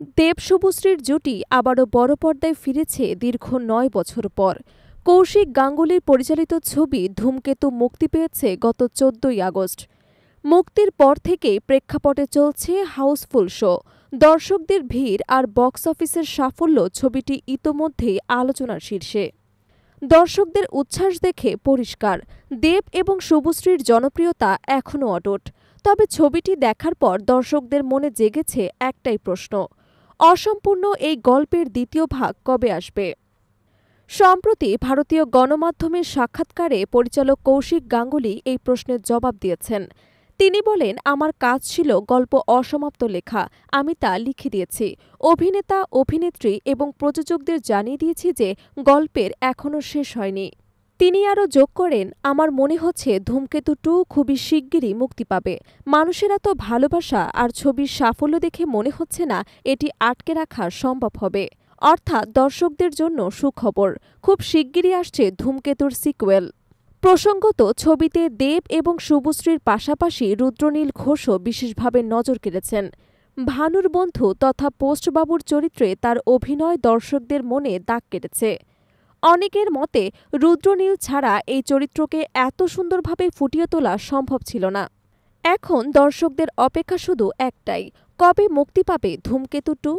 দেব-শুভশ্রীর জুটি আবারও বড় পর্দায় ফিরেছে দীর্ঘ ৯ বছর পর। কৌশিক গাঙ্গুলির পরিচালিত ছবি ধূমকেতু মুক্তি পেয়েছে গত ১৪ই আগস্ট। মুক্তির পর থেকেই প্রেক্ষাপটে চলছে হাউসফুল শো। দর্শকদের ভিড় আর বক্স অফিসের সাফল্য ছবিটি ইতোমধ্যেই আলোচনার শীর্ষে। দর্শকদের উচ্ছ্বাস দেখে পরিষ্কার, দেব এবং শুভশ্রীর জনপ্রিয়তা এখনও অটুট। তবে ছবিটি দেখার পর দর্শকদের মনে জেগেছে একটাই প্রশ্ন, অসম্পূর্ণ এই গল্পের দ্বিতীয় ভাগ কবে আসবে? সম্প্রতি ভারতীয় গণমাধ্যমের সাক্ষাৎকারে পরিচালক কৌশিক গাঙ্গুলি এই প্রশ্নের জবাব দিয়েছেন। তিনি বলেন, আমার কাজ ছিল গল্প অসমাপ্ত লেখা, আমি তা লিখে দিয়েছি। অভিনেতা, অভিনেত্রী এবং প্রযোজকদের জানিয়ে দিয়েছি যে গল্পের এখনও শেষ হয়নি। তিনি আরও যোগ করেন, আমার মনে হচ্ছে ধূমকেতু 2 খুবই শিগগিরই মুক্তি পাবে। মানুষের এত ভালোবাসা আর ছবির সাফল্য দেখে মনে হচ্ছে না এটি আটকে রাখা সম্ভব হবে। অর্থাৎ দর্শকদের জন্য সুখবর, খুব শিগগিরই আসছে ধূমকেতুর সিকুয়েল। প্রসঙ্গত, ছবিতে দেব এবং শুভশ্রীর পাশাপাশি রুদ্রনীল ঘোষও বিশেষভাবে নজর কেড়েছেন। ভানুর বন্ধু তথা পোস্টবাবুর চরিত্রে তার অভিনয় দর্শকদের মনে দাগ কেটেছে। অনেকের মতে রুদ্রনীল ছাড়া এই চরিত্রকে এত সুন্দরভাবে ফুটিয়ে তোলা সম্ভব ছিল না। এখন দর্শকদের অপেক্ষা শুধু একটাই, কবে মুক্তি পাবে ধূমকেতু 2?